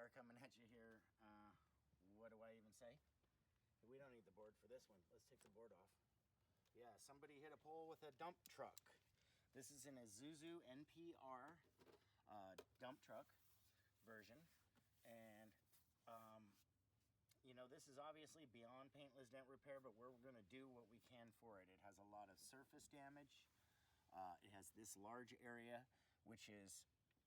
PDR coming at you here. What do I even say? We don't need the board for this one. Let's take the board off. Yeah, somebody hit a pole with a dump truck. This is an Isuzu NPR dump truck version. And, you know, this is obviously beyond paintless dent repair, but we're going to do what we can for it. It has a lot of surface damage. It has this large area, which is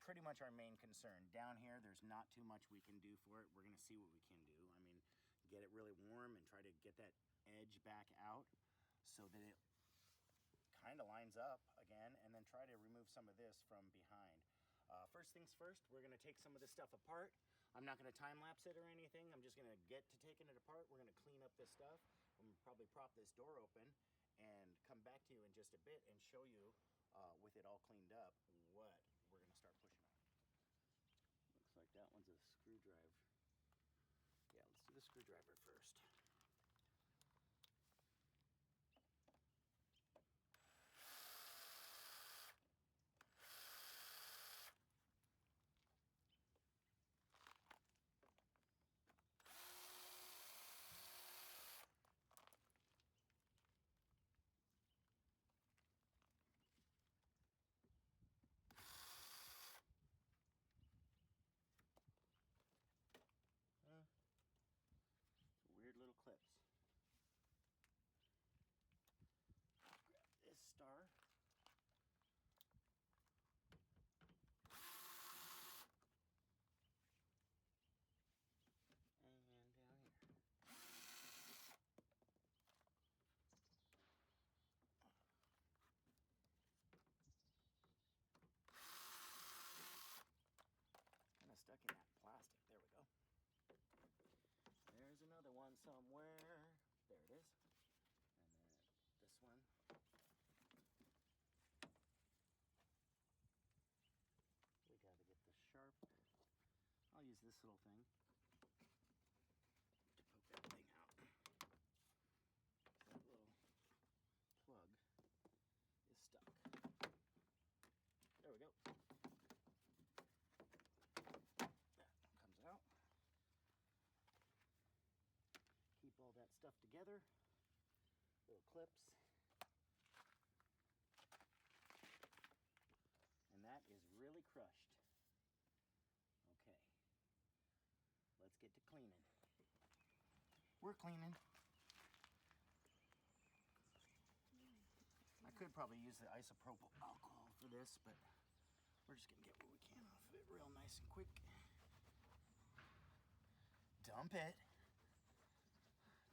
pretty much our main concern. Down here, there's not too much we can do for it. We're gonna see what we can do. I mean, get it really warm and try to get that edge back out so that it kind of lines up again, and then try to remove some of this from behind. First things first, we're gonna take some of this stuff apart. I'm not gonna time lapse it or anything. I'm just gonna get to taking it apart. We're gonna clean up this stuff. I'm gonna probably prop this door open and come back to you in just a bit and show you with it all cleaned up what we're gonna start pushing on. Looks like that one's a screwdriver. Yeah, let's do the screwdriver first. Weird little clips. Grab this star. And down here. Kind of stuck in that plastic. There we go. There's another one somewhere. There it is. And then this one. We gotta get the sharp. I'll use this little thing to poke that thing out. That little plug is stuck. There we go. That comes out. Keep all that stuff together. Little clips. And that is really crushed. Okay. Let's get to cleaning. We're cleaning. I could probably use the isopropyl alcohol for this, but we're just gonna get what we can off of it real nice and quick. Dump it.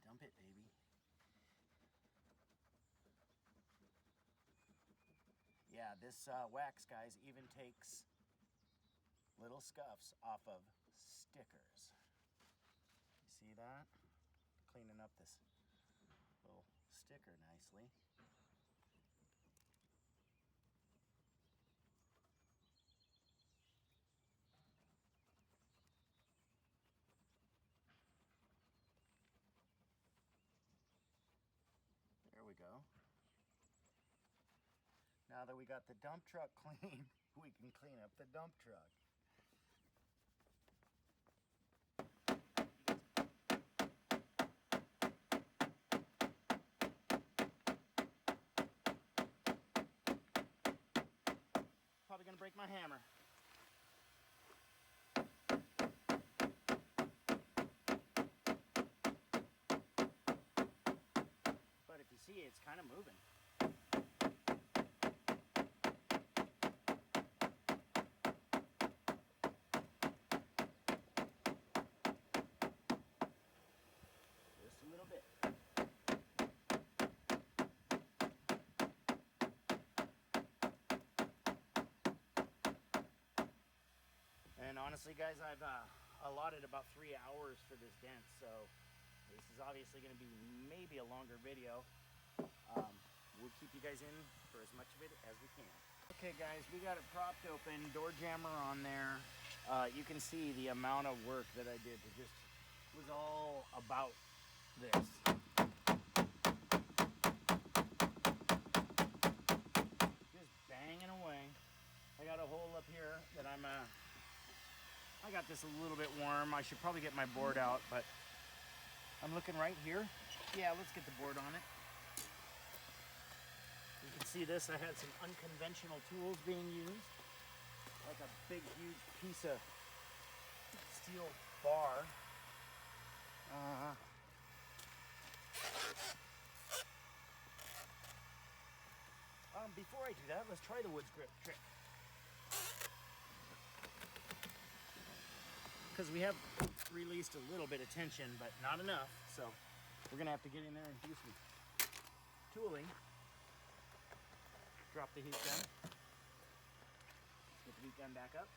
Dump it, baby. Yeah, this wax, guys, even takes little scuffs off of stickers. You see that? Cleaning up this little sticker nicely. There we go. Now that we got the dump truck clean, we can clean up the dump truck. Probably gonna break my hammer. But if you see, it's kind of moving. Just a little bit. And honestly, guys, I've allotted about 3 hours for this dent, so this is obviously going to be maybe a longer video. We'll keep you guys in for as much of it as we can. Okay, guys, we got it propped open, door jammer on there. You can see the amount of work that I did. It just was all about this. Just banging away. I got a hole up here that I got this a little bit warm. I should probably get my board out, but I'm looking right here. Yeah, let's get the board on it. You can see this. I had some unconventional tools being used, like a big, huge piece of steel bar. Before I do that, let's try the woods grip trick. Because we have released a little bit of tension, but not enough. So we're gonna have to get in there and do some tooling. Drop the heat gun. Get the heat gun back up.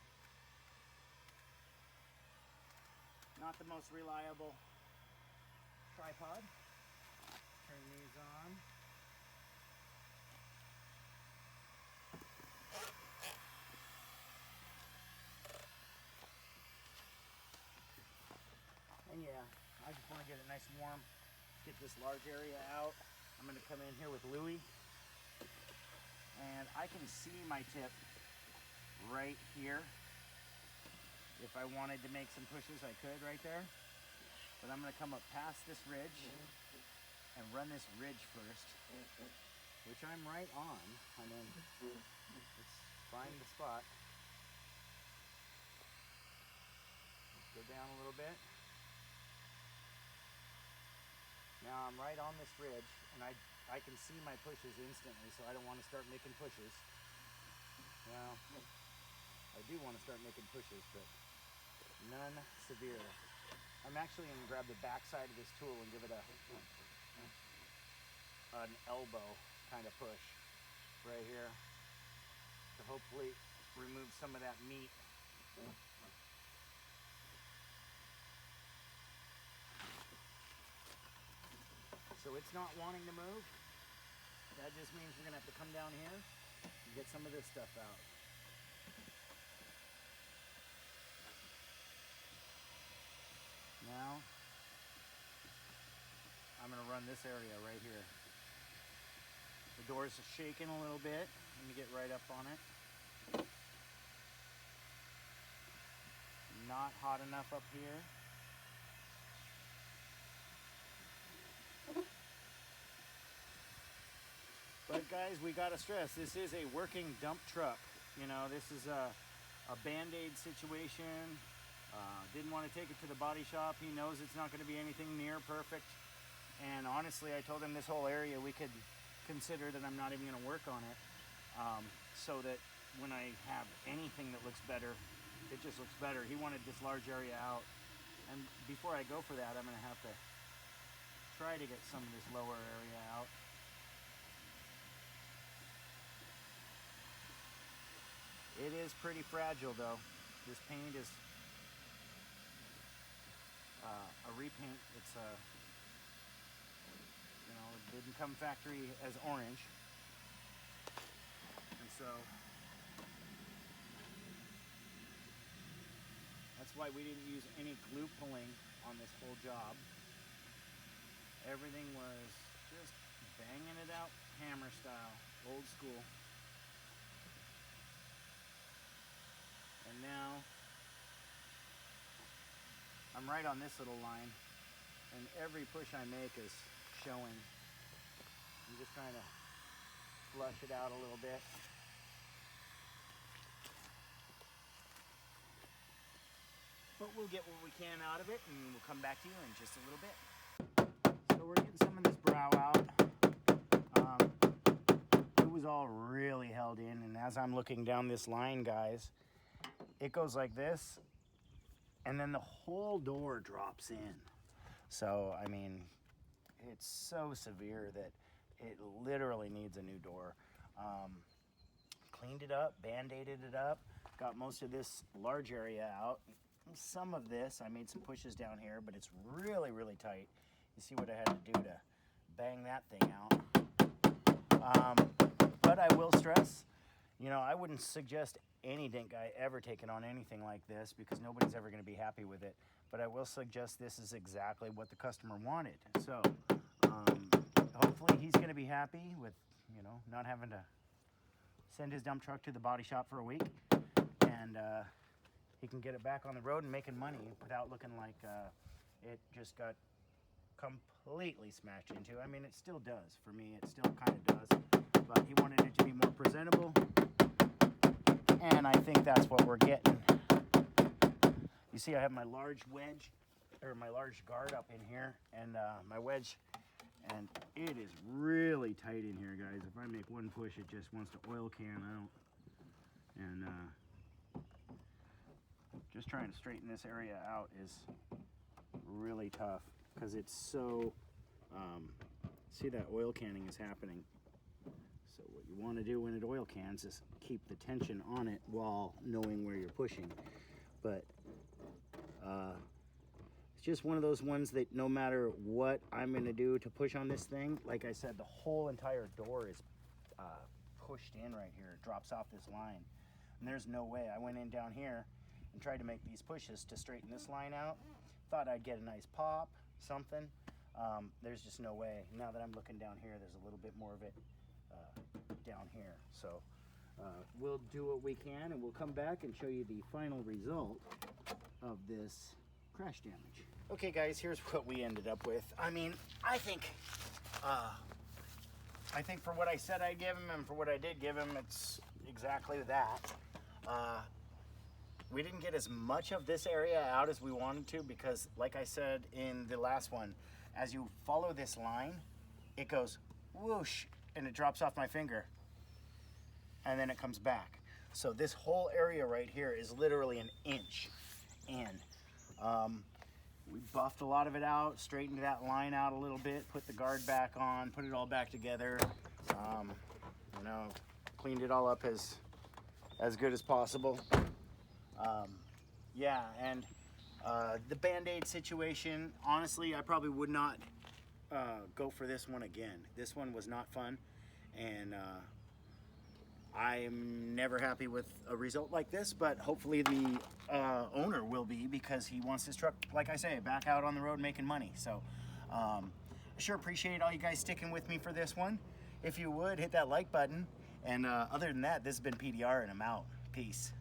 Not the most reliable tripod. Turn these on. And yeah, I just want to get it nice and warm. Get this large area out. I'm going to come in here with Louie. And I can see my tip right here. If I wanted to make some pushes, I could right there. But I'm going to come up past this ridge and run this ridge first, which I'm right on. I mean, let's find the spot. Let's go down a little bit. Now I'm right on this ridge, and I can see my pushes instantly, so I don't want to start making pushes. Well, I do want to start making pushes, but none severe. I'm actually going to grab the back side of this tool and give it an elbow kind of push right here to hopefully remove some of that meat. So it's not wanting to move. That just means we're gonna have to come down here and get some of this stuff out. Now, I'm gonna run this area right here. The door's shaking a little bit. Let me get right up on it. Not hot enough up here. But guys, we gotta stress, this is a working dump truck. You know, this is a Band-Aid situation. Didn't want to take it to the body shop. He knows it's not gonna be anything near perfect. And honestly, I told him this whole area we could consider that I'm not even gonna work on it. So that when I have anything that looks better, it just looks better. He wanted this large area out. And before I go for that, I'm gonna have to try to get some of this lower area out. It is pretty fragile though. This paint is a repaint. It's you know, it didn't come factory as orange. And so that's why we didn't use any glue pulling on this whole job. Everything was just banging it out hammer style, old school. And now I'm right on this little line, and every push I make is showing. I'm just trying to flush it out a little bit. But we'll get what we can out of it, and we'll come back to you in just a little bit. So we're getting some of this brow out. It was all really held in, and as I'm looking down this line, guys, it goes like this, and then the whole door drops in. So, I mean, it's so severe that it literally needs a new door. Cleaned it up, band-aided it up, got most of this large area out. Some of this, I made some pushes down here, but it's really, really tight. You see what I had to do to bang that thing out. But I will stress, you know, I wouldn't suggest any dent guy ever taking on anything like this because nobody's ever going to be happy with it. But I will suggest this is exactly what the customer wanted. So hopefully he's going to be happy with, you know, not having to send his dump truck to the body shop for a week. And he can get it back on the road and making money without looking like it just got completely smashed into. I mean, it still does. For me, it still kind of does. But he wanted it to be more presentable. And I think that's what we're getting. You see I have my large wedge, or my large guard up in here, and my wedge, and it is really tight in here, guys. If I make one push, it just wants to oil can out. And just trying to straighten this area out is really tough, because it's so, see that oil canning is happening. So what you want to do when it oil cans is keep the tension on it while knowing where you're pushing. But it's just one of those ones that no matter what I'm going to do to push on this thing, like I said, the whole entire door is pushed in right here. It drops off this line. And there's no way. I went in down here and tried to make these pushes to straighten this line out. Thought I'd get a nice pop, something. There's just no way. Now that I'm looking down here, there's a little bit more of it down here. So we'll do what we can, and we'll come back and show you the final result of this crash damage. Okay guys, here's what we ended up with. I mean, I think for what I said I'd give him and for what I did give him, it's exactly that. We didn't get as much of this area out as we wanted to, because like I said in the last one, as you follow this line, it goes whoosh and it drops off my finger and then it comes back. So this whole area right here is literally an inch in. We buffed a lot of it out, straightened that line out a little bit, put the guard back on, put it all back together, you know, cleaned it all up as good as possible. Yeah, and the Band-Aid situation, honestly, I probably would not go for this one again. This one was not fun, and I'm never happy with a result like this, but hopefully the owner will be, because he wants his truck, like I say, back out on the road making money. So I sure appreciate all you guys sticking with me for this one. If you would, hit that like button. And other than that, this has been PDR, and I'm out. Peace.